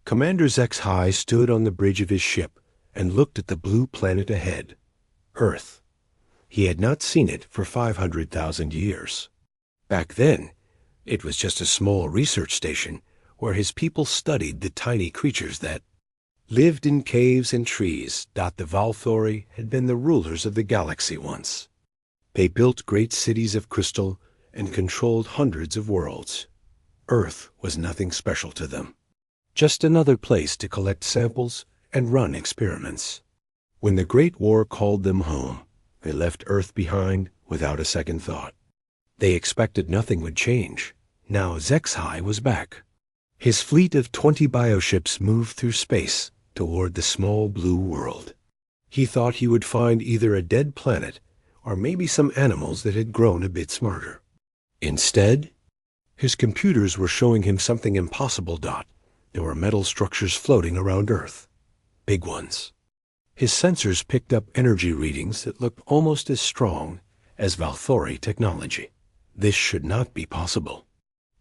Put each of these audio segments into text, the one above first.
Commander HFY stood on the bridge of his ship and looked at the blue planet ahead, Earth. He had not seen it for 500,000 years. Back then, it was just a small research station where his people studied the tiny creatures that lived in caves and trees. The Valori had been the rulers of the galaxy once. They built great cities of crystal and controlled hundreds of worlds. Earth was nothing special to them, just another place to collect samples and run experiments. When the Great War called them home, they left Earth behind without a second thought. They expected nothing would change. Now HFY was back. His fleet of 20 bioships moved through space toward the small blue world. He thought he would find either a dead planet or maybe some animals that had grown a bit smarter. Instead, his computers were showing him something impossible. There were metal structures floating around Earth, big ones. His sensors picked up energy readings that looked almost as strong as Valori technology. This should not be possible.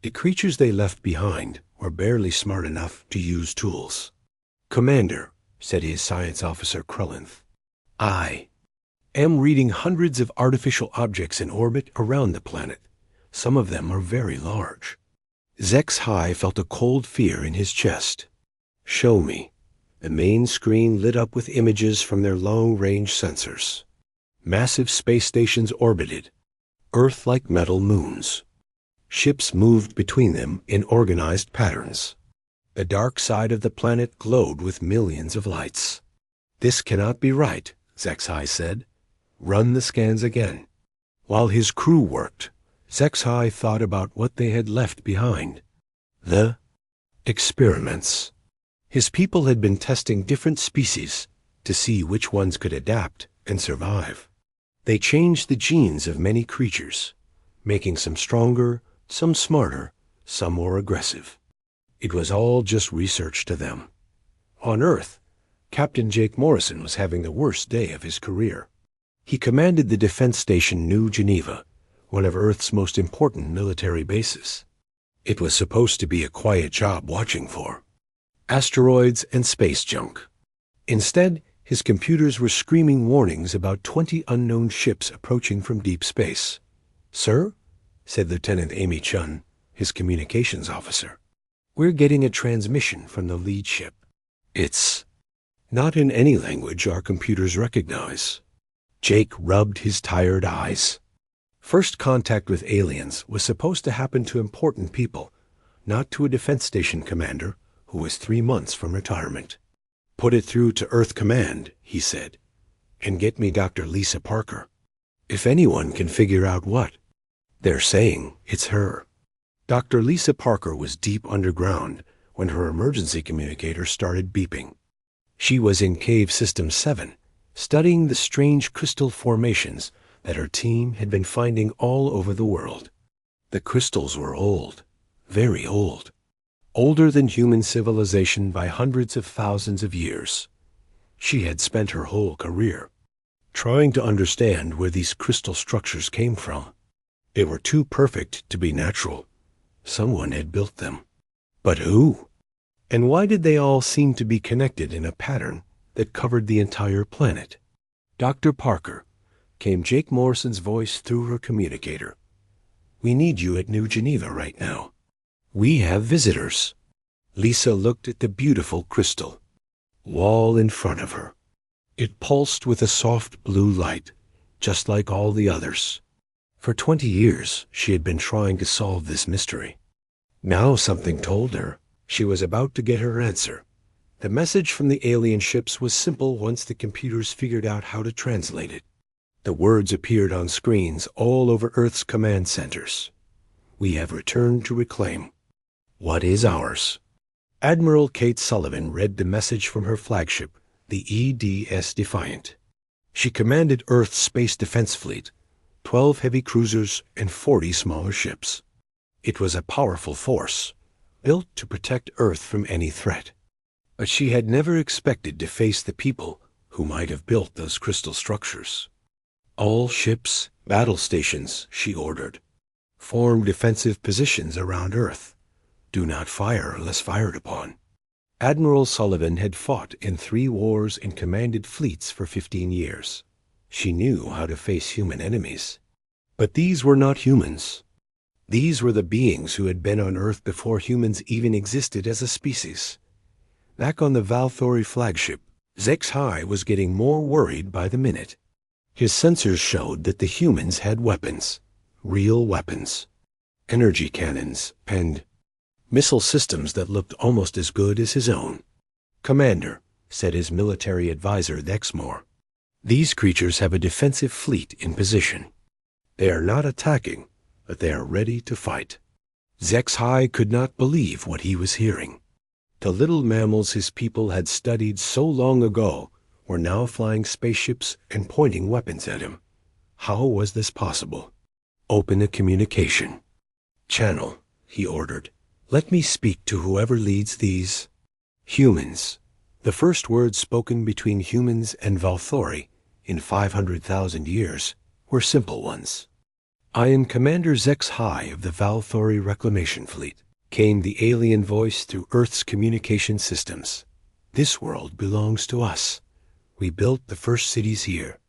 The creatures they left behind were barely smart enough to use tools. "Commander," said his science officer Krullinth, "I am reading hundreds of artificial objects in orbit around the planet. Some of them are very large." HFY felt a cold fear in his chest. "Show me." The main screen lit up with images from their long-range sensors. Massive space stations orbited, Earth-like metal moons. Ships moved between them in organized patterns. The dark side of the planet glowed with millions of lights. "This cannot be right," HFY said. "Run the scans again." While his crew worked, HFY thought about what they had left behind. The experiments. His people had been testing different species to see which ones could adapt and survive. They changed the genes of many creatures, making some stronger, some smarter, some more aggressive. It was all just research to them. On Earth, Captain Jake Morrison was having the worst day of his career. He commanded the defense station New Geneva, one of Earth's most important military bases. It was supposed to be a quiet job watching for asteroids and space junk. Instead, his computers were screaming warnings about 20 unknown ships approaching from deep space. "Sir," said Lieutenant Amy Chun, his communications officer, "we're getting a transmission from the lead ship. It's not in any language our computers recognize." Jake rubbed his tired eyes. First contact with aliens was supposed to happen to important people, not to a defense station commander who was 3 months from retirement. "Put it through to Earth Command," he said, "and get me Dr. Lisa Parker. If anyone can figure out what they're saying, it's her." Dr. Lisa Parker was deep underground when her emergency communicator started beeping. She was in Cave System 7, studying the strange crystal formations that her team had been finding all over the world. The crystals were old, very old, older than human civilization by hundreds of thousands of years. She had spent her whole career trying to understand where these crystal structures came from. They were too perfect to be natural. Someone had built them. But who? And why did they all seem to be connected in a pattern that covered the entire planet? "Dr. Parker," came Jake Morrison's voice through her communicator. "We need you at New Geneva right now. We have visitors." Lisa looked at the beautiful crystal wall in front of her. It pulsed with a soft blue light, just like all the others. For 20 years, she had been trying to solve this mystery. Now something told her she was about to get her answer. The message from the alien ships was simple once the computers figured out how to translate it. The words appeared on screens all over Earth's command centers. "We have returned to reclaim what is ours." Admiral Kate Sullivan read the message from her flagship, the EDS Defiant. She commanded Earth's space defense fleet, 12 heavy cruisers and 40 smaller ships. It was a powerful force, built to protect Earth from any threat. But she had never expected to face the people who might have built those crystal structures. "All ships, battle stations," she ordered. "Form defensive positions around Earth. Do not fire unless fired upon." Admiral Sullivan had fought in 3 wars and commanded fleets for 15 years. She knew how to face human enemies. But these were not humans. These were the beings who had been on Earth before humans even existed as a species. Back on the Valori flagship, HFY was getting more worried by the minute. His sensors showed that the humans had weapons, real weapons, energy cannons, and missile systems that looked almost as good as his own. "Commander," said his military advisor Dexmore, "these creatures have a defensive fleet in position. They are not attacking, but they are ready to fight." HFY could not believe what he was hearing. The little mammals his people had studied so long ago were now flying spaceships and pointing weapons at him. How was this possible? "Open a communication channel," he ordered. "Let me speak to whoever leads these humans." The first words spoken between humans and Valori in 500,000 years were simple ones. "I am Commander HFY of the Valori Reclamation Fleet," came the alien voice through Earth's communication systems. "This world belongs to us. We built the first cities here.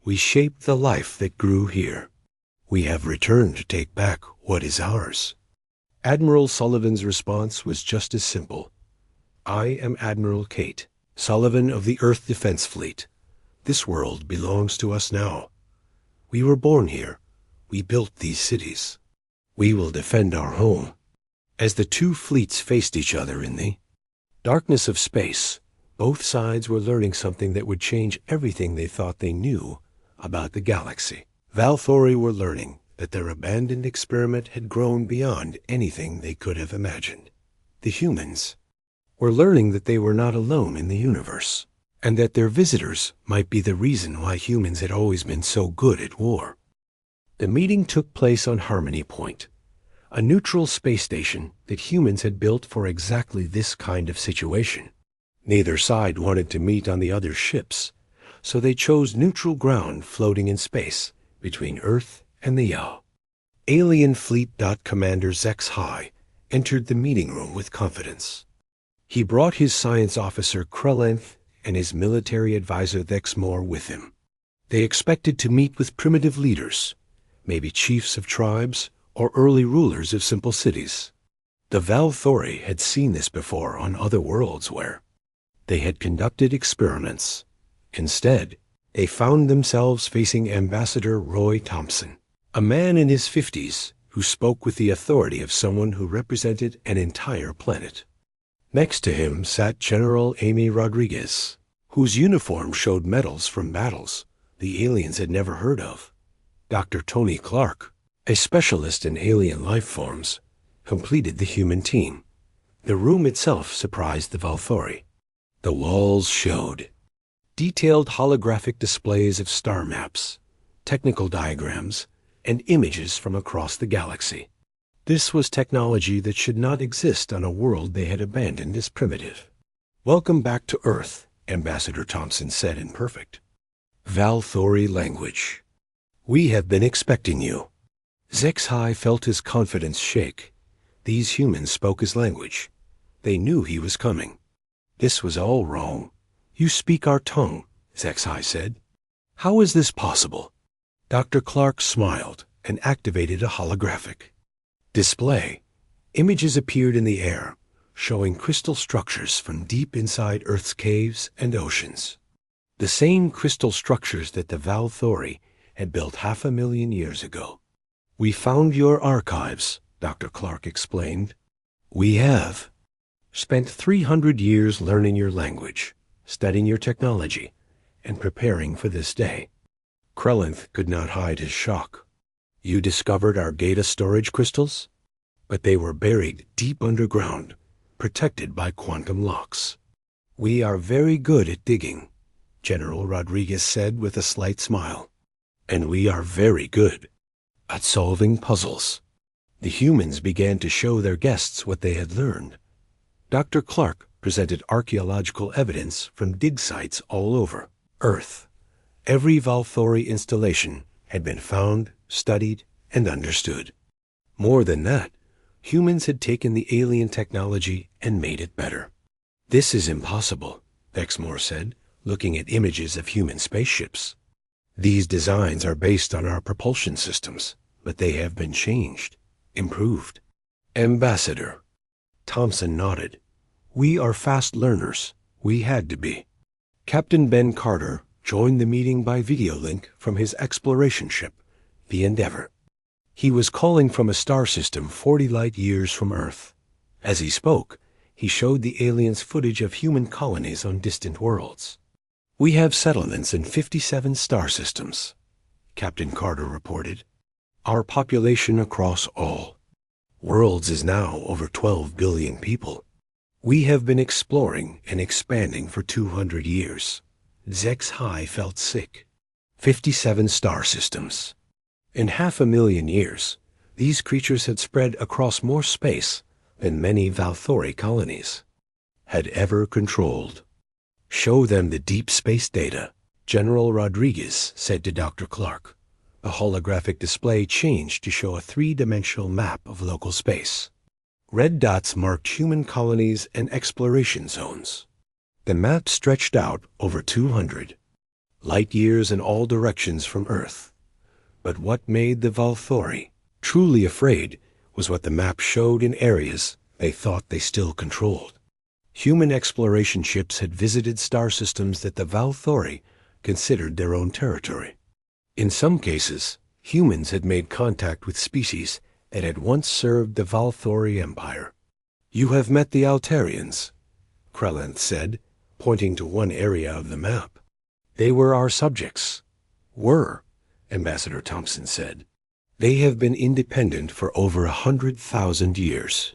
We shaped the life that grew here. We have returned to take back what is ours." Admiral Sullivan's response was just as simple. "I am Admiral Kate Sullivan of the Earth Defense Fleet. This world belongs to us now. We were born here. We built these cities. We will defend our home." As the 2 fleets faced each other in the darkness of space, both sides were learning something that would change everything they thought they knew about the galaxy. Valori were learning that their abandoned experiment had grown beyond anything they could have imagined. The humans were learning that they were not alone in the universe, and that their visitors might be the reason why humans had always been so good at war. The meeting took place on Harmony Point, a neutral space station that humans had built for exactly this kind of situation. Neither side wanted to meet on the other's ships, so they chose neutral ground floating in space between Earth and the Yao. Alien Fleet. Commander HFY entered the meeting room with confidence. He brought his science officer Krellenth and his military advisor Dexmore with him. They expected to meet with primitive leaders, maybe chiefs of tribes or early rulers of simple cities. The Valori had seen this before on other worlds where they had conducted experiments. Instead, they found themselves facing Ambassador Roy Thompson, a man in his 50s who spoke with the authority of someone who represented an entire planet. Next to him sat General Amy Rodriguez, whose uniform showed medals from battles the aliens had never heard of. Dr. Tony Clark, a specialist in alien life forms, completed the human team. The room itself surprised the Valori. The walls showed detailed holographic displays of star maps, technical diagrams, and images from across the galaxy. This was technology that should not exist on a world they had abandoned as primitive. "Welcome back to Earth," Ambassador Thompson said in perfect Valori language. "We have been expecting you." HFY felt his confidence shake. These humans spoke his language. They knew he was coming. This was all wrong. "You speak our tongue," HFY said. "How is this possible?" Dr. Clark smiled and activated a holographic display. Images appeared in the air, showing crystal structures from deep inside Earth's caves and oceans. The same crystal structures that the Valori had built 500,000 years ago. "We found your archives," Dr. Clark explained. "We have spent 300 years learning your language, studying your technology, and preparing for this day." Krellenth could not hide his shock. "You discovered our data storage crystals?" But they were buried deep underground, protected by quantum locks. "We are very good at digging," General Rodriguez said with a slight smile. "And we are very good at solving puzzles." The humans began to show their guests what they had learned. Dr. Clark presented archaeological evidence from dig sites all over Earth. Every Valori installation had been found, studied, and understood. More than that, humans had taken the alien technology and made it better. This is impossible, Exmore said, looking at images of human spaceships. These designs are based on our propulsion systems, but they have been changed, improved. Ambassador. Thompson nodded. We are fast learners. We had to be. Captain Ben Carter joined the meeting by video link from his exploration ship, the Endeavour. He was calling from a star system 40 light years from Earth. As he spoke, he showed the aliens footage of human colonies on distant worlds. We have settlements in 57 star systems, Captain Carter reported. Our population across all worlds is now over 12 billion people. We have been exploring and expanding for 200 years. HFY felt sick. 57 star systems. In 500,000 years, these creatures had spread across more space than many Valori colonies had ever controlled. Show them the deep space data, General Rodriguez said to Dr. Clark. The holographic display changed to show a three-dimensional map of local space. Red dots marked human colonies and exploration zones. The map stretched out over 200 light years in all directions from Earth. But what made the Valori truly afraid was what the map showed in areas they thought they still controlled. Human exploration ships had visited star systems that the Valori considered their own territory. In some cases, humans had made contact with species that had once served the Valori Empire. You have met the Altarians, Krelenth said, pointing to one area of the map. They were our subjects. Were, Ambassador Thompson said. They have been independent for over 100,000 years.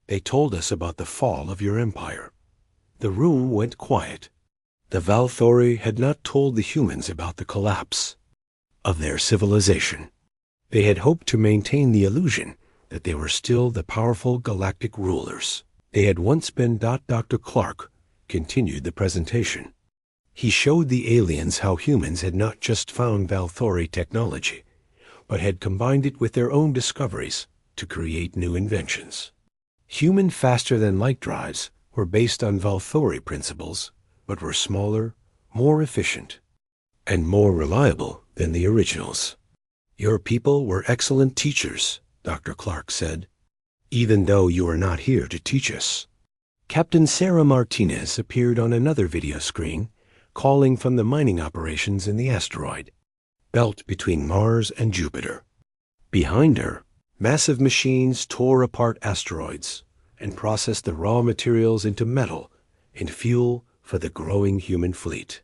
They told us about the fall of your empire. The room went quiet. The Valori had not told the humans about the collapse of their civilization. They had hoped to maintain the illusion that they were still the powerful galactic rulers they had once been. Dr. Clark continued the presentation. He showed the aliens how humans had not just found Valori technology, but had combined it with their own discoveries to create new inventions. Human faster-than-light drives were based on Valori principles, but were smaller, more efficient, and more reliable than the originals. Your people were excellent teachers, Dr. Clark said, even though you are not here to teach us. Captain Sarah Martinez appeared on another video screen, calling from the mining operations in the asteroid belt between Mars and Jupiter. Behind her, massive machines tore apart asteroids and processed the raw materials into metal and fuel for the growing human fleet.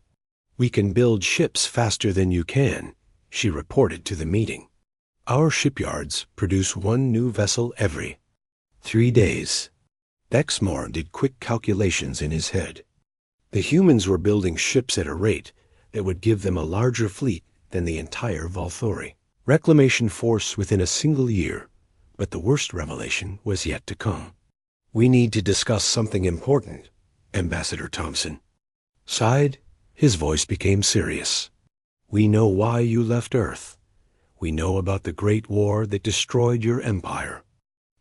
We can build ships faster than you can, she reported to the meeting. Our shipyards produce one new vessel every 3 days. Exmore did quick calculations in his head. The humans were building ships at a rate that would give them a larger fleet than the entire Valori reclamation force within a single year, but the worst revelation was yet to come. We need to discuss something important, Ambassador Thompson sighed. His voice became serious. We know why you left Earth. We know about the Great War that destroyed your empire.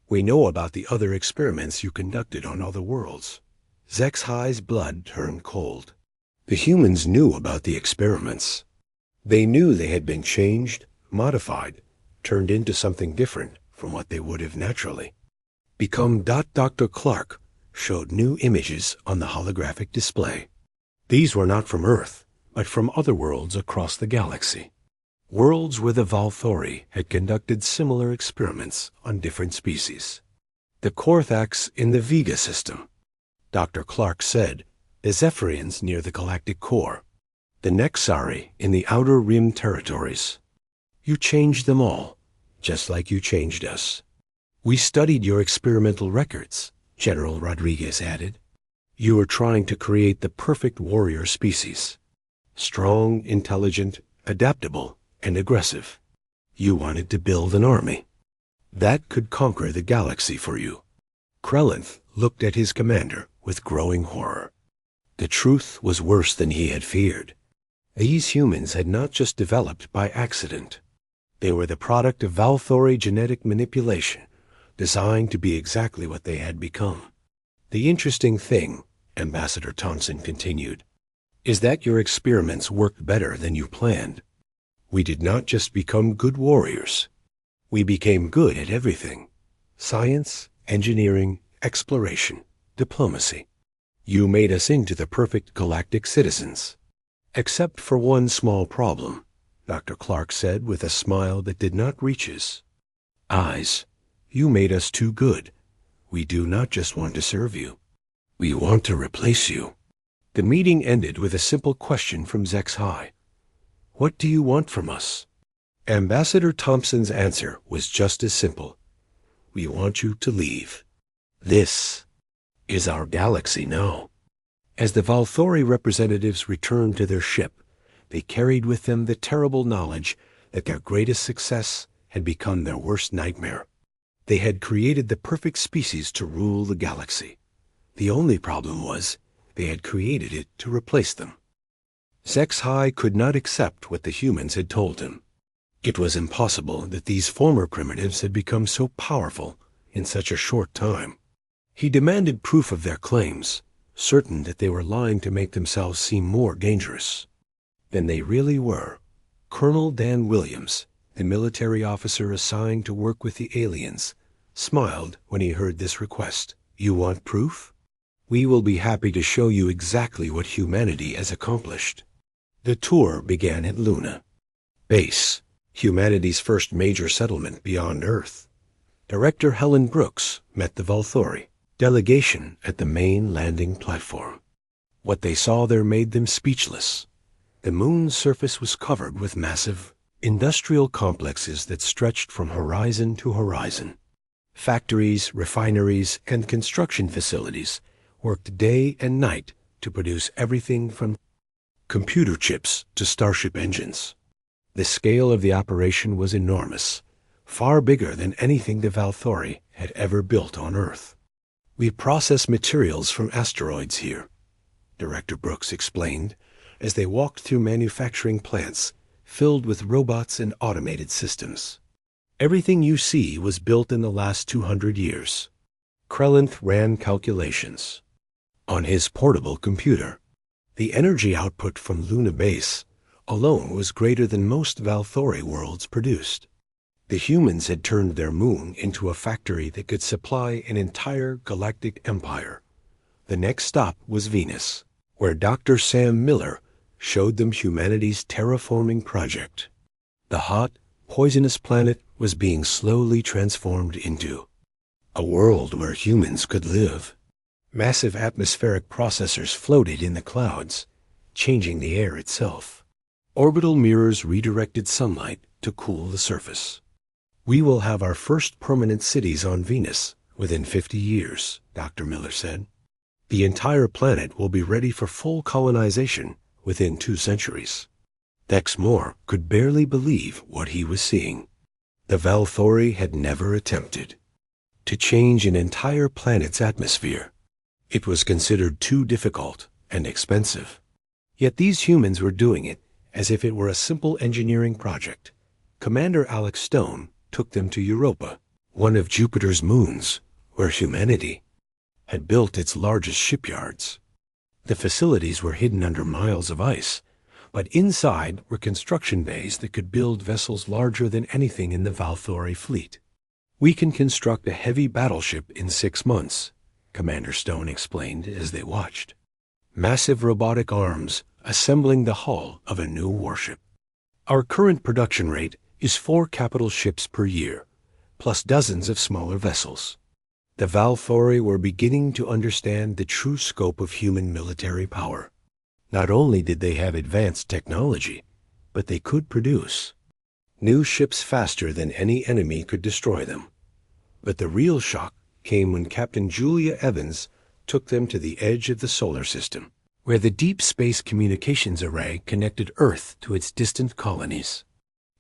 We know about the other experiments you conducted on other worlds. HFY's blood turned cold. The humans knew about the experiments. They knew they had been changed, modified, turned into something different from what they would have naturally become. Dr. Clark showed new images on the holographic display. These were not from Earth, but from other worlds across the galaxy. Worlds where the Valori had conducted similar experiments on different species. The Korthax in the Vega system, Dr. Clark said, the Zephyrians near the galactic core, the Nexari in the outer rim territories. You changed them all, just like you changed us. We studied your experimental records, General Rodriguez added. You were trying to create the perfect warrior species. Strong, intelligent, adaptable, and aggressive. You wanted to build an army that could conquer the galaxy for you. Krelenth looked at his commander with growing horror. The truth was worse than he had feared. These humans had not just developed by accident. They were the product of Valori genetic manipulation, designed to be exactly what they had become. The interesting thing, Ambassador Thompson continued, is that your experiments worked better than you planned. We did not just become good warriors. We became good at everything. Science, engineering, exploration, diplomacy. You made us into the perfect galactic citizens. Except for one small problem, Dr. Clark said with a smile that did not reach his eyes. You made us too good. We do not just want to serve you. We want to replace you. The meeting ended with a simple question from Zex High. What do you want from us? Ambassador Thompson's answer was just as simple. We want you to leave. This is our galaxy now. As the Valori representatives returned to their ship, they carried with them the terrible knowledge that their greatest success had become their worst nightmare. They had created the perfect species to rule the galaxy. The only problem was they had created it to replace them. Zex High could not accept what the humans had told him. It was impossible that these former primitives had become so powerful in such a short time. He demanded proof of their claims, certain that they were lying to make themselves seem more dangerous than they really were. Colonel Dan Williams, the military officer assigned to work with the aliens, smiled when he heard this request. You want proof? We will be happy to show you exactly what humanity has accomplished. The tour began at Luna Base, humanity's first major settlement beyond Earth. Director Helen Brooks met the Valori delegation at the main landing platform. What they saw there made them speechless. The moon's surface was covered with massive industrial complexes that stretched from horizon to horizon. Factories, refineries, and construction facilities worked day and night to produce everything from computer chips to starship engines. The scale of the operation was enormous, far bigger than anything the Valori had ever built on Earth. We process materials from asteroids here, Director Brooks explained, as they walked through manufacturing plants filled with robots and automated systems. Everything you see was built in the last 200 years. Krelenth ran calculations on his portable computer. The energy output from Luna Base alone was greater than most Valori worlds produced. The humans had turned their moon into a factory that could supply an entire galactic empire. The next stop was Venus, where Dr. Sam Miller showed them humanity's terraforming project. The hot, poisonous planet was being slowly transformed into a world where humans could live. Massive atmospheric processors floated in the clouds, changing the air itself. Orbital mirrors redirected sunlight to cool the surface. We will have our first permanent cities on Venus within 50 years, Dr. Miller said. The entire planet will be ready for full colonization within 2 centuries. Dexmore could barely believe what he was seeing. The Valori had never attempted to change an entire planet's atmosphere. It was considered too difficult and expensive. Yet these humans were doing it as if it were a simple engineering project. Commander Alex Stone took them to Europa, one of Jupiter's moons, where humanity had built its largest shipyards. The facilities were hidden under miles of ice, but inside were construction bays that could build vessels larger than anything in the Valori fleet. We can construct a heavy battleship in 6 months, Commander Stone explained as they watched. Massive robotic arms assembling the hull of a new warship. Our current production rate is 4 capital ships per year, plus dozens of smaller vessels. The Valori were beginning to understand the true scope of human military power. Not only did they have advanced technology, but they could produce new ships faster than any enemy could destroy them. But the real shock came when Captain Julia Evans took them to the edge of the solar system, where the Deep Space Communications Array connected Earth to its distant colonies.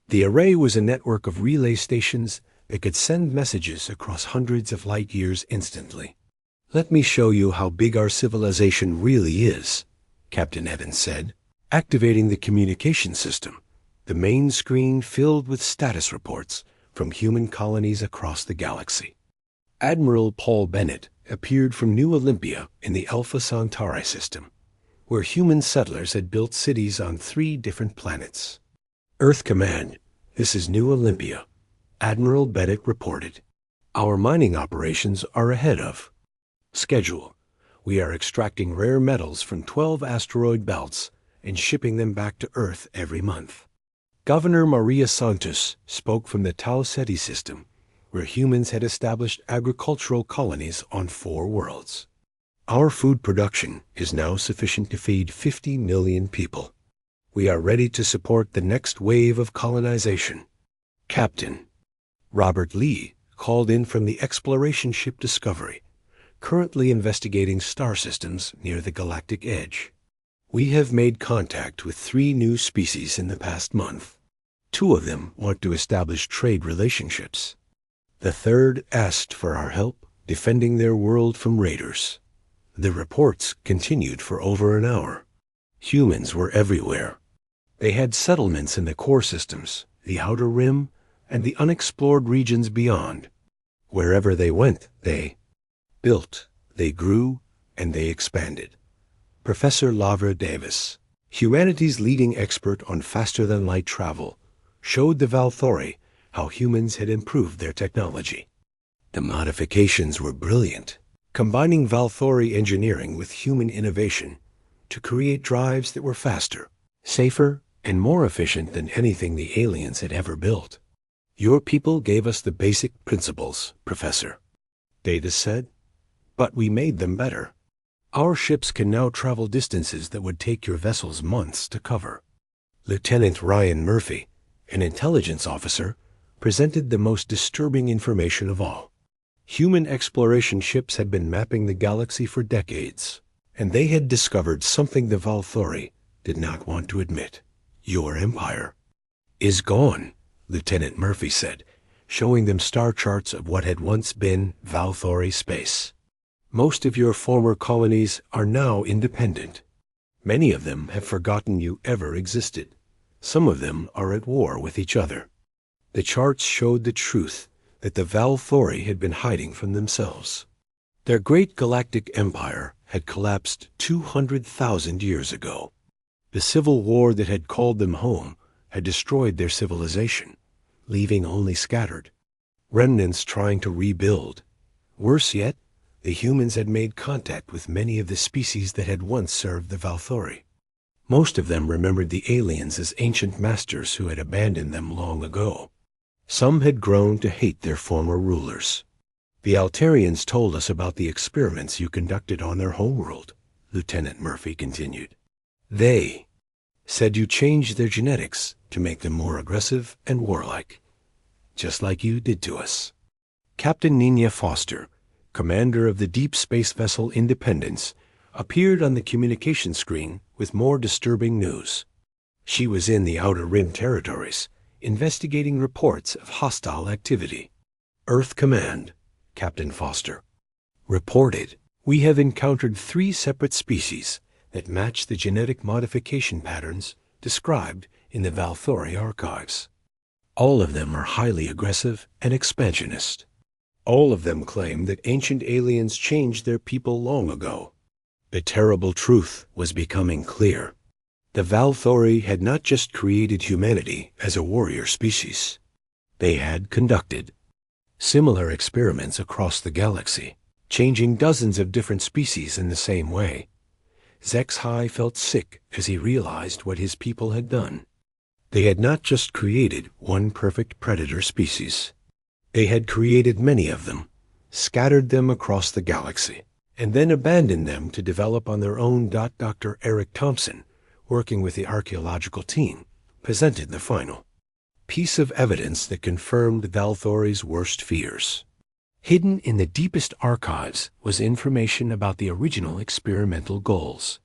The array was a network of relay stations that could send messages across hundreds of light years instantly. Let me show you how big our civilization really is, Captain Evans said, activating the communication system. The main screen filled with status reports from human colonies across the galaxy. Admiral Paul Bennett, appeared from New Olympia in the Alpha Centauri system, where human settlers had built cities on 3 different planets. Earth Command, this is New Olympia. Admiral Bennett reported. Our mining operations are ahead of schedule. We are extracting rare metals from 12 asteroid belts and shipping them back to Earth every month. Governor Maria Santos spoke from the Tau Ceti system, where humans had established agricultural colonies on 4 worlds. Our food production is now sufficient to feed 50 million people. We are ready to support the next wave of colonization. Captain Robert Lee called in from the exploration ship Discovery, currently investigating star systems near the galactic edge. We have made contact with 3 new species in the past month. 2 of them want to establish trade relationships. The 3rd asked for our help defending their world from raiders. The reports continued for over an hour. Humans were everywhere. They had settlements in the core systems, the outer rim, and the unexplored regions beyond. Wherever they went, they built, they grew, and they expanded. Professor Lavra Davis, humanity's leading expert on faster-than-light travel, showed the Valori how humans had improved their technology. The modifications were brilliant, combining Valori engineering with human innovation to create drives that were faster, safer, and more efficient than anything the aliens had ever built. Your people gave us the basic principles, Professor, Davis said, but we made them better. Our ships can now travel distances that would take your vessels months to cover. Lieutenant Ryan Murphy, an intelligence officer, presented the most disturbing information of all. Human exploration ships had been mapping the galaxy for decades, and they had discovered something the Valori did not want to admit. Your empire is gone, Lieutenant Murphy said, showing them star charts of what had once been Valori space. Most of your former colonies are now independent. Many of them have forgotten you ever existed. Some of them are at war with each other. The charts showed the truth that the Valori had been hiding from themselves. Their great galactic empire had collapsed 200,000 years ago. The civil war that had called them home had destroyed their civilization, leaving only scattered remnants trying to rebuild. Worse yet, the humans had made contact with many of the species that had once served the Valori. Most of them remembered the aliens as ancient masters who had abandoned them long ago. Some had grown to hate their former rulers. The Altarians told us about the experiments you conducted on their homeworld, Lieutenant Murphy continued. They said you changed their genetics to make them more aggressive and warlike, just like you did to us. Captain Nina Foster, commander of the deep space vessel Independence, appeared on the communication screen with more disturbing news. She was in the Outer Rim territories, investigating reports of hostile activity. Earth Command, Captain Foster reported, we have encountered 3 separate species that match the genetic modification patterns described in the Valori archives. All of them are highly aggressive and expansionist. All of them claim that ancient aliens changed their people long ago. The terrible truth was becoming clear. The Valori had not just created humanity as a warrior species. They had conducted similar experiments across the galaxy, changing dozens of different species in the same way. Zexhai felt sick as he realized what his people had done. They had not just created one perfect predator species. They had created many of them, scattered them across the galaxy, and then abandoned them to develop on their own. Dr. Eric Thompson, working with the archaeological team, presented the final piece of evidence that confirmed Valori's worst fears. Hidden in the deepest archives was information about the original experimental goals.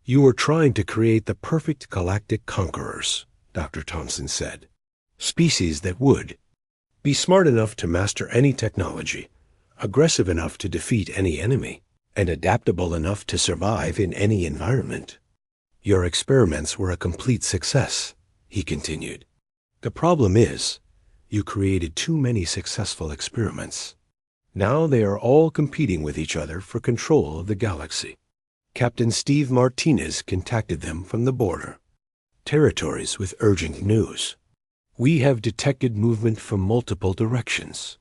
You were trying to create the perfect galactic conquerors, Dr. Thompson said. Species that would be smart enough to master any technology, aggressive enough to defeat any enemy, and adaptable enough to survive in any environment. Your experiments were a complete success, he continued. The problem is, you created too many successful experiments. Now they are all competing with each other for control of the galaxy. Captain Steve Martinez contacted them from the border territories with urgent news. We have detected movement from multiple directions.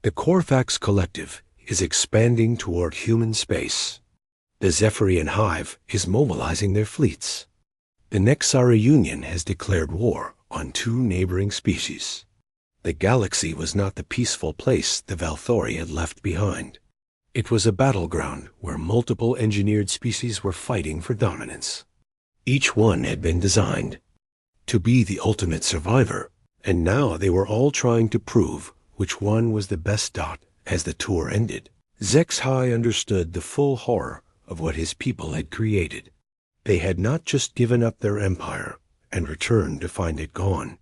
The Corvax Collective is expanding toward human space. The Zephyrian Hive is mobilizing their fleets. The Nexari Union has declared war on 2 neighboring species. The galaxy was not the peaceful place the Valori had left behind. It was a battleground where multiple engineered species were fighting for dominance. Each one had been designed to be the ultimate survivor, and now they were all trying to prove which one was the best dot as the tour ended. Zexhai understood the full horror of what his people had created. They had not just given up their empire and returned to find it gone.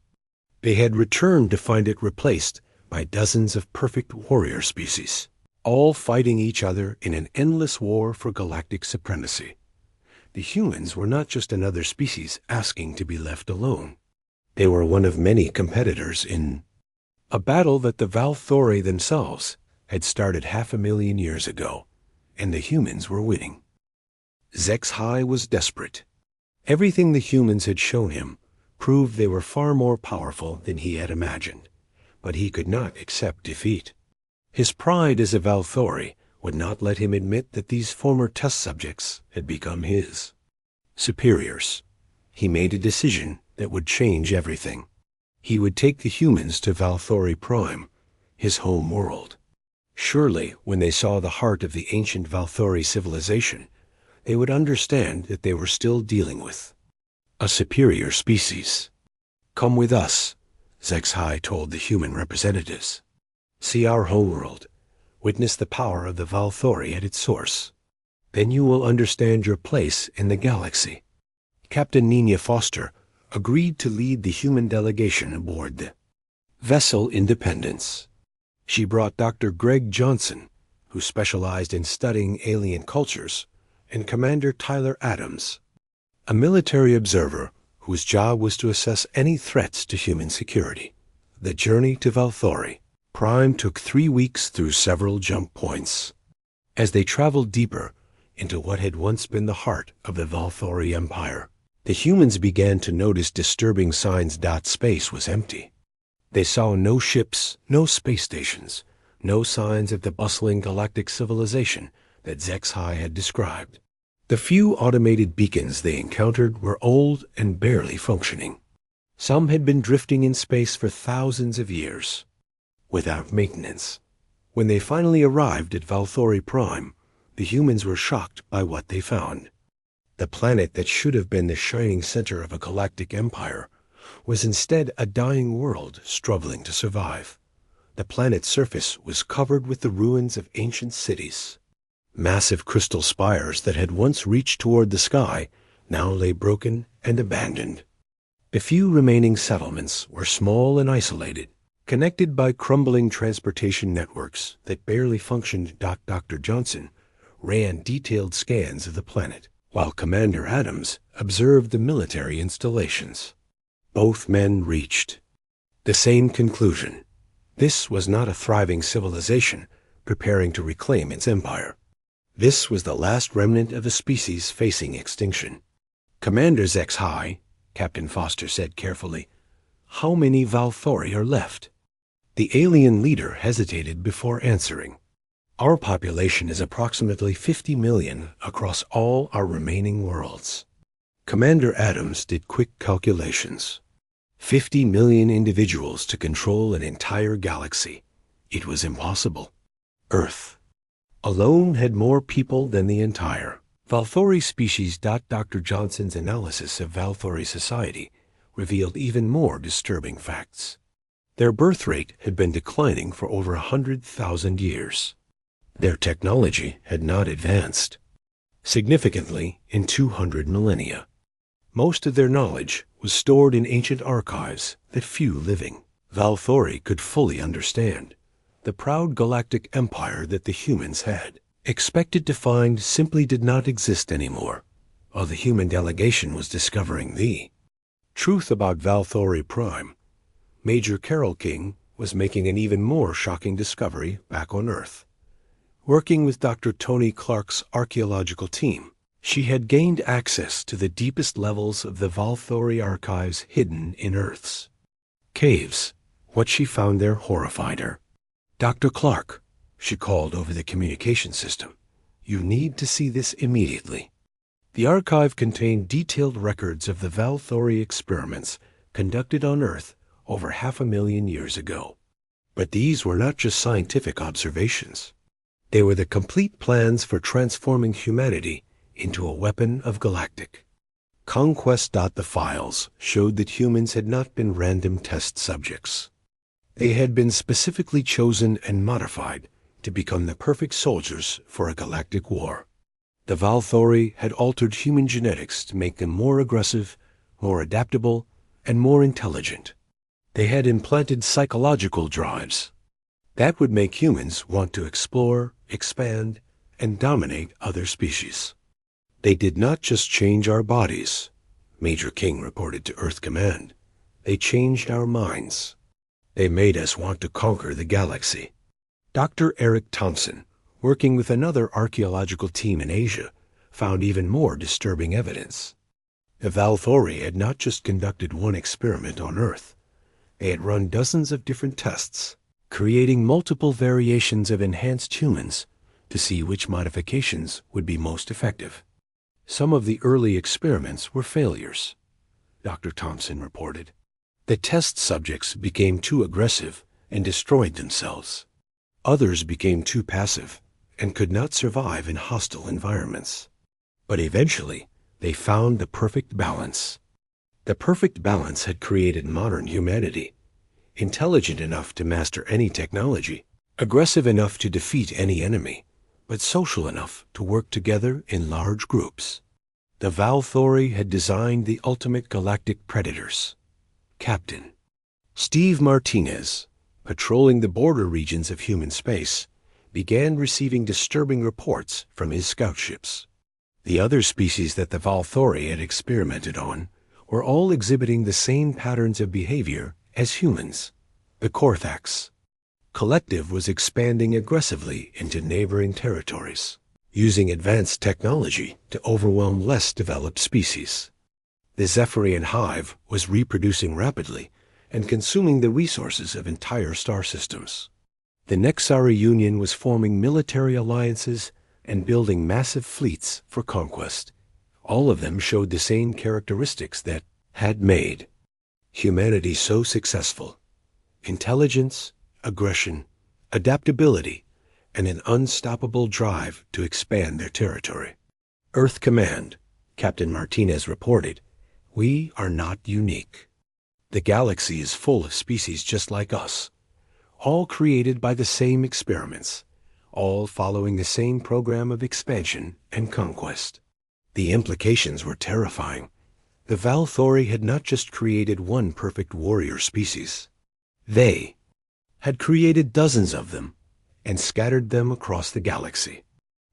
They had returned to find it replaced by dozens of perfect warrior species, all fighting each other in an endless war for galactic supremacy. The humans were not just another species asking to be left alone. They were one of many competitors in a battle that the Valori themselves had started 500,000 years ago, and the humans were winning. Zexhai was desperate. Everything the humans had shown him proved they were far more powerful than he had imagined, but he could not accept defeat. His pride as a Valori would not let him admit that these former test subjects had become his superiors. He made a decision that would change everything. He would take the humans to Valori Prime, his home world. Surely, when they saw the heart of the ancient Valori civilization, they would understand that they were still dealing with a superior species. Come with us, Zexhai told the human representatives. See our homeworld. Witness the power of the Valori at its source. Then you will understand your place in the galaxy. Captain Nina Foster agreed to lead the human delegation aboard the vessel Independence. She brought Dr. Greg Johnson, who specialized in studying alien cultures, and Commander Tyler Adams, a military observer whose job was to assess any threats to human security. The journey to Valori Prime took 3 weeks through several jump points. As they traveled deeper into what had once been the heart of the Valori Empire, the humans began to notice disturbing signs. Space was empty. They saw no ships, no space stations, no signs of the bustling galactic civilization that Zexhai had described. The few automated beacons they encountered were old and barely functioning. Some had been drifting in space for thousands of years, without maintenance. When they finally arrived at Valori Prime, the humans were shocked by what they found. The planet that should have been the shining center of a galactic empire was instead a dying world struggling to survive. The planet's surface was covered with the ruins of ancient cities. Massive crystal spires that had once reached toward the sky now lay broken and abandoned. The few remaining settlements were small and isolated, connected by crumbling transportation networks that barely functioned. Dr. Johnson ran detailed scans of the planet, while Commander Adams observed the military installations. Both men reached the same conclusion. This was not a thriving civilization preparing to reclaim its empire. This was the last remnant of a species facing extinction. Commander Zexhai, Captain Foster said carefully, how many Valori are left? The alien leader hesitated before answering. Our population is approximately 50 million across all our remaining worlds. Commander Adams did quick calculations. 50 million individuals to control an entire galaxy. It was impossible. Earth alone had more people than the entire Valori species. Dr. Johnson's analysis of Valori society revealed even more disturbing facts. Their birth rate had been declining for over 100,000 years. Their technology had not advanced significantly in 200 millennia. Most of their knowledge was stored in ancient archives that few living Valori could fully understand. The proud galactic empire that the humans had expected to find simply did not exist anymore, while the human delegation was discovering the truth about Valori Prime. Major Carol King was making an even more shocking discovery back on Earth. Working with Dr. Tony Clark's archaeological team, she had gained access to the deepest levels of the Valori archives hidden in Earth's caves. What she found there horrified her. "Dr. Clark," she called over the communication system, "you need to see this immediately." The archive contained detailed records of the Valori experiments conducted on Earth over 500,000 years ago. But these were not just scientific observations. They were the complete plans for transforming humanity into a weapon of galactic conquest. The files showed that humans had not been random test subjects. They had been specifically chosen and modified to become the perfect soldiers for a galactic war. The Valori had altered human genetics to make them more aggressive, more adaptable, and more intelligent. They had implanted psychological drives that would make humans want to explore, expand, and dominate other species. "They did not just change our bodies," Major King reported to Earth Command. "They changed our minds. They made us want to conquer the galaxy." Dr. Eric Thompson, working with another archaeological team in Asia, found even more disturbing evidence. The Valori had not just conducted one experiment on Earth. They had run dozens of different tests, creating multiple variations of enhanced humans to see which modifications would be most effective. Some of the early experiments were failures, Dr. Thompson reported. The test subjects became too aggressive and destroyed themselves. Others became too passive and could not survive in hostile environments. But eventually, they found the perfect balance. The perfect balance had created modern humanity, intelligent enough to master any technology, aggressive enough to defeat any enemy, but social enough to work together in large groups. The Valori had designed the ultimate galactic predators. Captain Steve Martinez, patrolling the border regions of human space, began receiving disturbing reports from his scout ships. The other species that the Valori had experimented on were all exhibiting the same patterns of behavior as humans. The Korthax collective was expanding aggressively into neighboring territories, using advanced technology to overwhelm less developed species. The Zephyrian hive was reproducing rapidly and consuming the resources of entire star systems. The Nexari Union was forming military alliances and building massive fleets for conquest. All of them showed the same characteristics that had made humanity so successful: intelligence, aggression, adaptability, and an unstoppable drive to expand their territory. Earth Command, Captain Martinez reported, "We are not unique. The galaxy is full of species just like us, all created by the same experiments, all following the same program of expansion and conquest." The implications were terrifying. The Valori had not just created one perfect warrior species. They had created dozens of them and scattered them across the galaxy.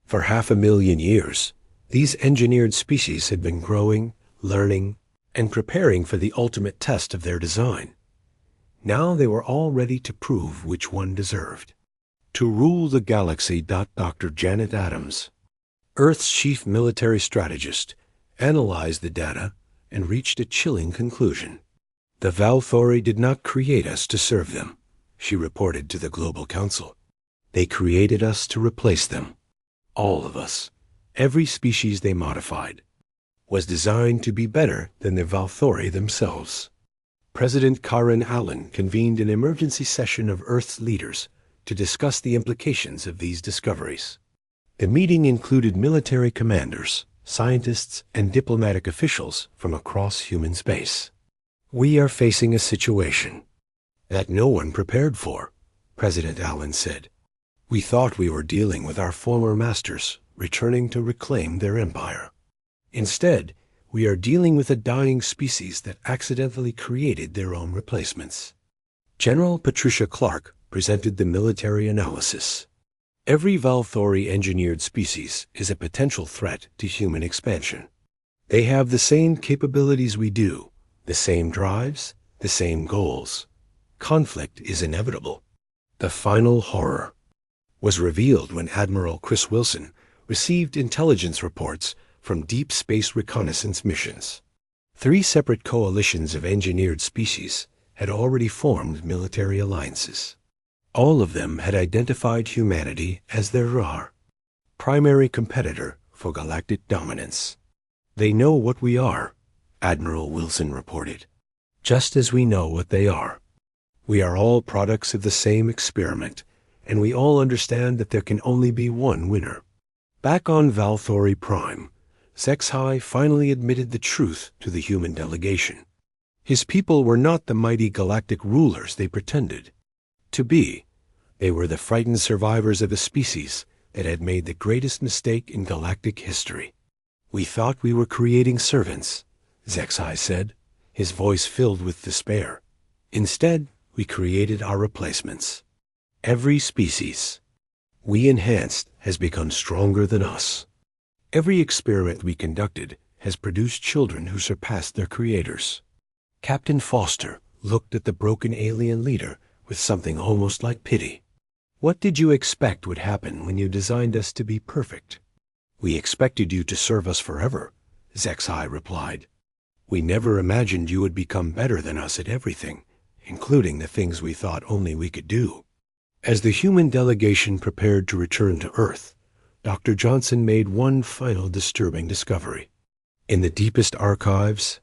For 500,000 years, these engineered species had been growing, learning, and preparing for the ultimate test of their design. Now they were all ready to prove which one deserved to rule the galaxy. Dr. Janet Adams, Earth's chief military strategist, analyzed the data and reached a chilling conclusion. "The Valori did not create us to serve them," she reported to the Global Council. "They created us to replace them. All of us, every species they modified, was designed to be better than the Valori themselves." President Karen Allen convened an emergency session of Earth's leaders to discuss the implications of these discoveries. The meeting included military commanders, scientists, and diplomatic officials from across human space. "We are facing a situation that no one prepared for," President Allen said. "We thought we were dealing with our former masters returning to reclaim their empire. Instead, we are dealing with a dying species that accidentally created their own replacements." General Patricia Clark presented the military analysis. "Every Valori engineered species is a potential threat to human expansion. They have the same capabilities we do, the same drives, the same goals. Conflict is inevitable. The final horror was revealed when Admiral Chris Wilson received intelligence reports from deep space reconnaissance missions. 3 separate coalitions of engineered species had already formed military alliances. All of them had identified humanity as their primary competitor for galactic dominance. "They know what we are," Admiral Wilson reported, "just as we know what they are. We are all products of the same experiment, and we all understand that there can only be one winner." Back on Valori Prime, Zexhai finally admitted the truth to the human delegation. His people were not the mighty galactic rulers they pretended to be. They were the frightened survivors of a species that had made the greatest mistake in galactic history. "We thought we were creating servants," Zexhai said, his voice filled with despair. "Instead, we created our replacements. Every species we enhanced has become stronger than us. Every experiment we conducted has produced children who surpassed their creators." Captain Foster looked at the broken alien leader with something almost like pity. "What did you expect would happen when you designed us to be perfect?" "We expected you to serve us forever," Zexhai replied. "We never imagined you would become better than us at everything, including the things we thought only we could do." As the human delegation prepared to return to Earth, Dr. Johnson made one final disturbing discovery. In the deepest archives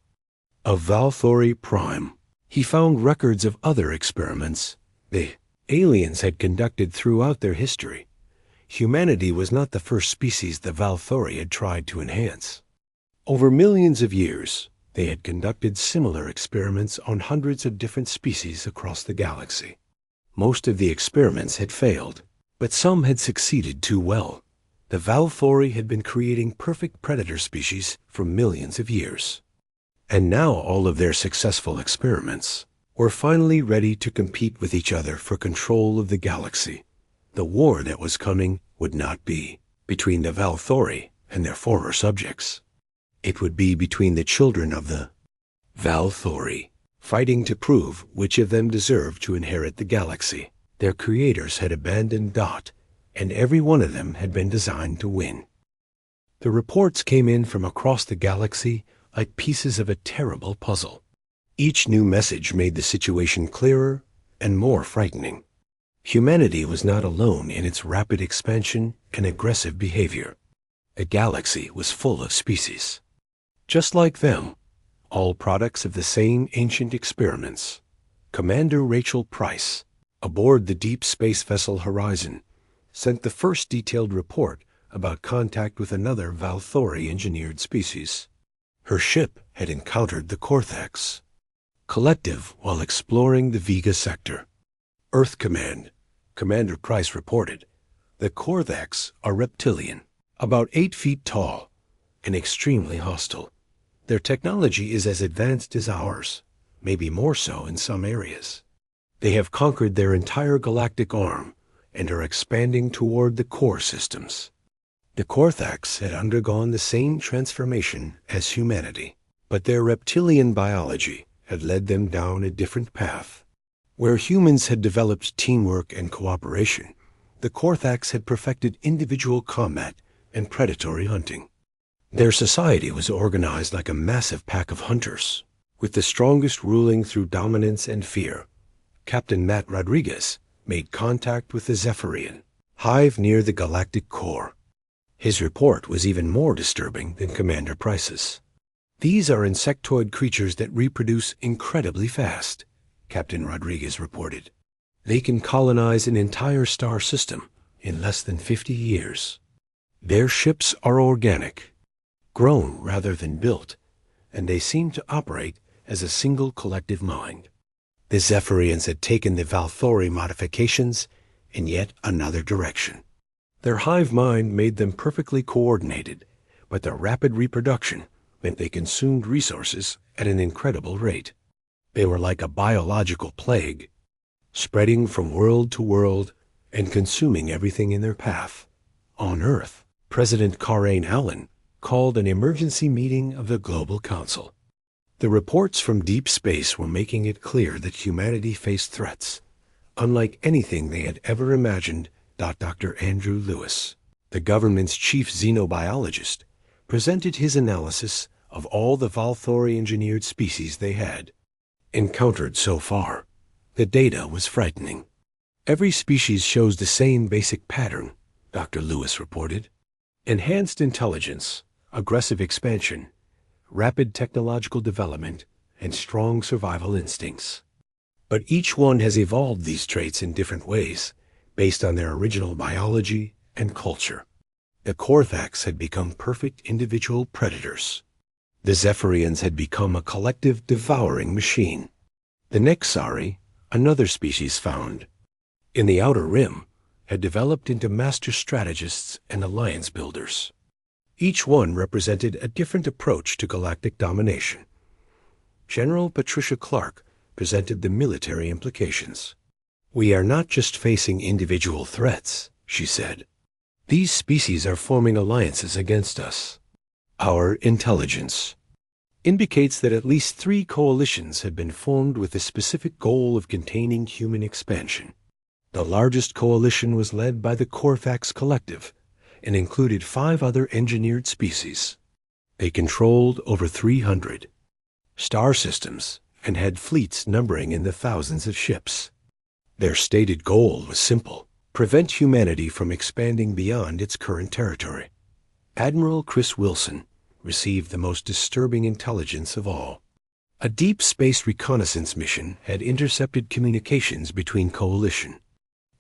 of Valori Prime, he found records of other experiments the aliens had conducted throughout their history. Humanity was not the first species the Valori had tried to enhance. Over millions of years, they had conducted similar experiments on hundreds of different species across the galaxy. Most of the experiments had failed, but some had succeeded too well. The Valori had been creating perfect predator species for millions of years. And now all of their successful experiments were finally ready to compete with each other for control of the galaxy. The war that was coming would not be between the Valori and their former subjects. It would be between the children of the Valori, fighting to prove which of them deserved to inherit the galaxy. Their creators had abandoned Dot, and every one of them had been designed to win. The reports came in from across the galaxy like pieces of a terrible puzzle. Each new message made the situation clearer and more frightening. Humanity was not alone in its rapid expansion and aggressive behavior. The galaxy was full of species, just like them, all products of the same ancient experiments. Commander Rachel Price, aboard the deep space vessel Horizon, sent the first detailed report about contact with another Valori engineered species. Her ship had encountered the Korthax Collective while exploring the Vega sector. Earth Command, Commander Price reported, the Korthax are reptilian, about 8 feet tall, and extremely hostile. Their technology is as advanced as ours, maybe more so in some areas. They have conquered their entire galactic arm and are expanding toward the core systems. The Korthax had undergone the same transformation as humanity, but their reptilian biology had led them down a different path. Where humans had developed teamwork and cooperation, the Korthax had perfected individual combat and predatory hunting. Their society was organized like a massive pack of hunters, with the strongest ruling through dominance and fear. Captain Matt Rodriguez made contact with the Zephyrian hive near the galactic core. His report was even more disturbing than Commander Price's. "These are insectoid creatures that reproduce incredibly fast," Captain Rodriguez reported. "They can colonize an entire star system in less than 50 years. Their ships are organic, grown rather than built, and they seem to operate as a single collective mind." The Zephyrians had taken the Valori modifications in yet another direction. Their hive mind made them perfectly coordinated, but their rapid reproduction meant they consumed resources at an incredible rate. They were like a biological plague, spreading from world to world and consuming everything in their path. On Earth, President Karain Allen called an emergency meeting of the Global Council. The reports from deep space were making it clear that humanity faced threats, unlike anything they had ever imagined, Dr. Andrew Lewis, the government's chief xenobiologist, presented his analysis of all the Valori-engineered species they had encountered so far. The data was frightening. Every species shows the same basic pattern, Dr. Lewis reported. Enhanced intelligence, aggressive expansion, rapid technological development, and strong survival instincts. But each one has evolved these traits in different ways, based on their original biology and culture. The Korthax had become perfect individual predators. The Zephyrians had become a collective devouring machine. The Nexari, another species found in the Outer Rim, had developed into master strategists and alliance builders. Each one represented a different approach to galactic domination. General Patricia Clark presented the military implications. "We are not just facing individual threats," she said. "These species are forming alliances against us. Our intelligence indicates that at least 3 coalitions have been formed with the specific goal of containing human expansion. The largest coalition was led by the Korthax Collective and included 5 other engineered species. They controlled over 300 star systems and had fleets numbering in the thousands of ships. Their stated goal was simple: prevent humanity from expanding beyond its current territory. Admiral Chris Wilson received the most disturbing intelligence of all. A deep space reconnaissance mission had intercepted communications between coalition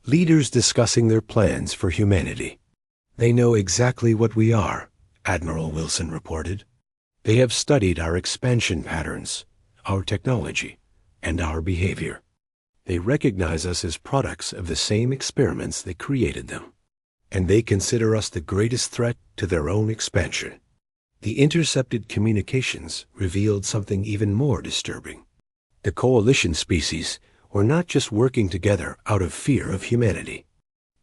leaders discussing their plans for humanity. "They know exactly what we are," Admiral Wilson reported. "They have studied our expansion patterns, our technology, and our behavior. They recognize us as products of the same experiments that created them, and they consider us the greatest threat to their own expansion." The intercepted communications revealed something even more disturbing. The coalition species were not just working together out of fear of humanity.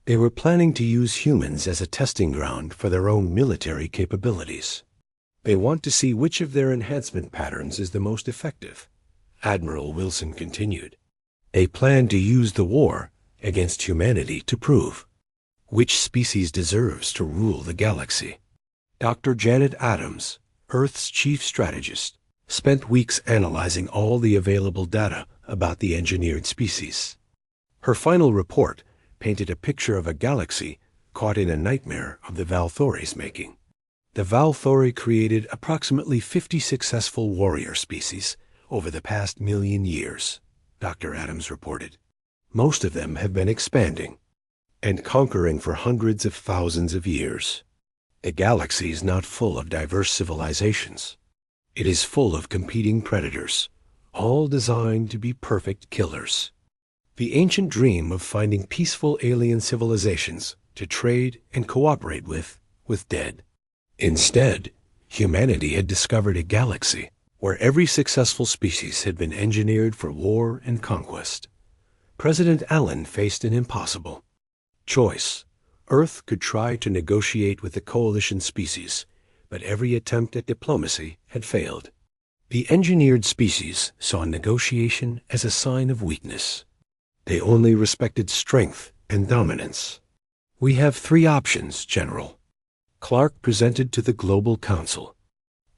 They were planning to use humans as a testing ground for their own military capabilities. "They want to see which of their enhancement patterns is the most effective," Admiral Wilson continued. "They plan to use the war against humanity to prove which species deserves to rule the galaxy." Dr. Janet Adams, Earth's chief strategist, spent weeks analyzing all the available data about the engineered species. Her final report painted a picture of a galaxy caught in a nightmare of the Valthori's making. The Valthori created approximately 50 successful warrior species over the past 1,000,000 years, Dr. Adams reported. Most of them have been expanding and conquering for hundreds of thousands of years. The galaxy is not full of diverse civilizations. It is full of competing predators, all designed to be perfect killers. The ancient dream of finding peaceful alien civilizations to trade and cooperate with was dead. Instead, humanity had discovered a galaxy where every successful species had been engineered for war and conquest. President Allen faced an impossible choice. Earth could try to negotiate with the coalition species, but every attempt at diplomacy had failed. The engineered species saw negotiation as a sign of weakness. They only respected strength and dominance. "We have 3 options, General," Clark presented to the Global Council.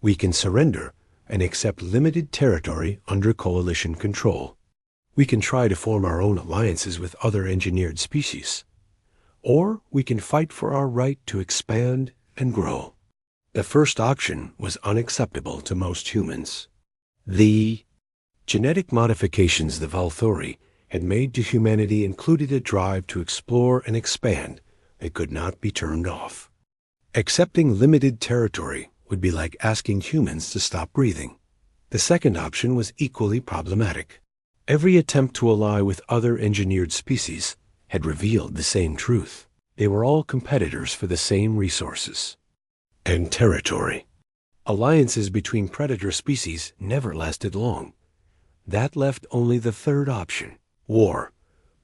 "We can surrender and accept limited territory under coalition control. We can try to form our own alliances with other engineered species. Or we can fight for our right to expand and grow." The first option was unacceptable to most humans. The genetic modifications the Valthori had made to humanity included a drive to explore and expand that could not be turned off. Accepting limited territory would be like asking humans to stop breathing. The second option was equally problematic. Every attempt to ally with other engineered species had revealed the same truth. They were all competitors for the same resources and territory. Alliances between predator species never lasted long. That left only the third option: war.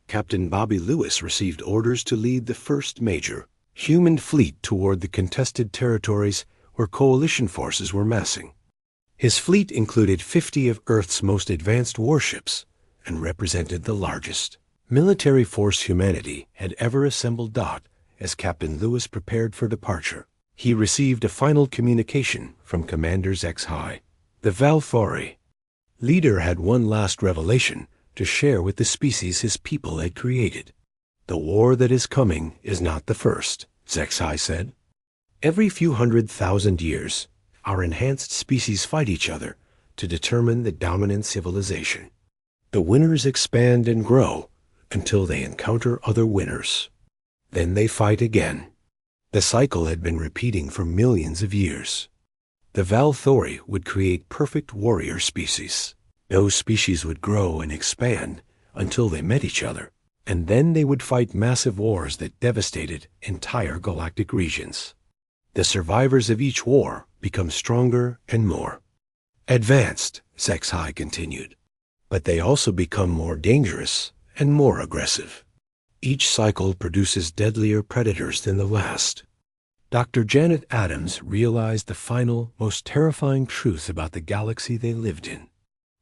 Captain Bobby Lewis received orders to lead the first major human fleet toward the contested territories where coalition forces were massing. His fleet included 50 of Earth's most advanced warships and represented the largest Military force humanity had ever assembled dot as Captain Lewis prepared for departure. He received a final communication from Commanders X-High. The Valori leader had one last revelation to share with the species his people had created. The war that is coming is not the first, X-High said. Every few 100,000 years, our enhanced species fight each other to determine the dominant civilization. The winners expand and grow until they encounter other winners. Then they fight again. The cycle had been repeating for millions of years. The Valori would create perfect warrior species. Those species would grow and expand until they met each other, and then they would fight massive wars that devastated entire galactic regions. The survivors of each war become stronger and more advanced, X-High continued, but they also become more dangerous and more aggressive. Each cycle produces deadlier predators than the last. Dr. Janet Adams realized the final, most terrifying truth about the galaxy they lived in.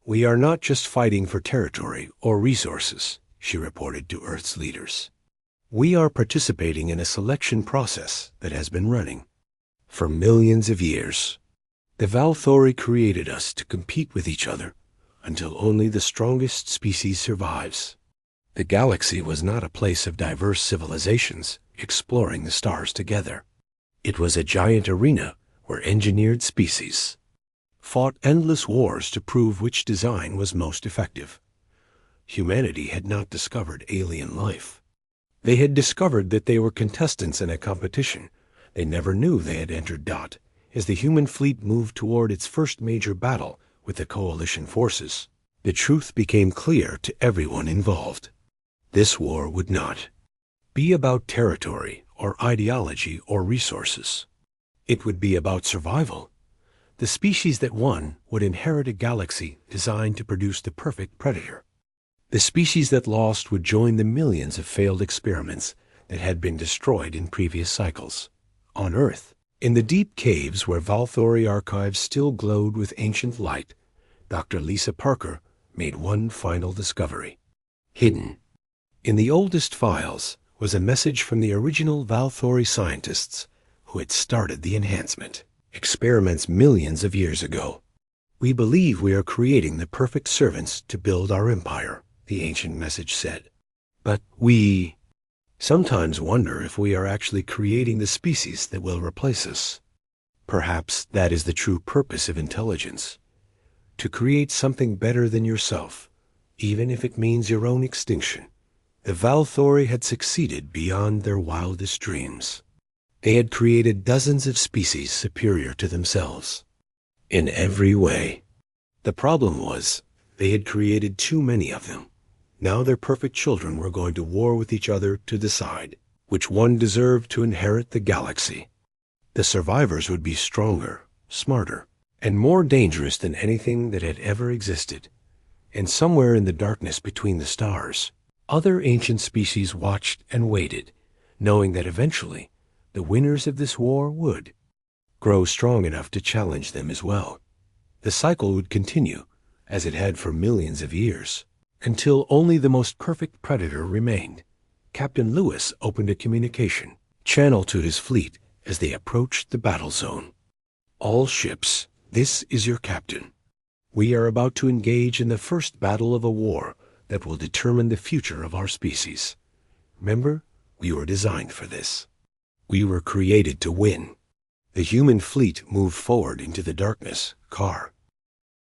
We are not just fighting for territory or resources, she reported to Earth's leaders. We are participating in a selection process that has been running for millions of years. The Valori created us to compete with each other until only the strongest species survives. The galaxy was not a place of diverse civilizations exploring the stars together. It was a giant arena where engineered species fought endless wars to prove which design was most effective. Humanity had not discovered alien life. They had discovered that they were contestants in a competition. They never knew they had entered dot as the human fleet moved toward its first major battle with the coalition forces. The truth became clear to everyone involved. This war would not be about territory or ideology or resources. It would be about survival. The species that won would inherit a galaxy designed to produce the perfect predator. The species that lost would join the millions of failed experiments that had been destroyed in previous cycles. On Earth, in the deep caves where Valori archives still glowed with ancient light, Dr. Lisa Parker made one final discovery. Hidden in the oldest files was a message from the original Valori scientists who had started the enhancement experiments millions of years ago. We believe we are creating the perfect servants to build our empire, the ancient message said. But we sometimes wonder if we are actually creating the species that will replace us. Perhaps that is the true purpose of intelligence, to create something better than yourself, even if it means your own extinction. The Valori had succeeded beyond their wildest dreams. They had created dozens of species superior to themselves in every way. The problem was they had created too many of them. Now their perfect children were going to war with each other to decide which one deserved to inherit the galaxy. The survivors would be stronger, smarter, and more dangerous than anything that had ever existed. And somewhere in the darkness between the stars, other ancient species watched and waited, knowing that eventually the winners of this war would grow strong enough to challenge them as well. The cycle would continue, as it had for millions of years, until only the most perfect predator remained. Captain Lewis opened a communication channel to his fleet as they approached the battle zone. All ships, this is your captain. We are about to engage in the first battle of a war that will determine the future of our species. Remember, we were designed for this. We were created to win. The human fleet moved forward into the darkness, car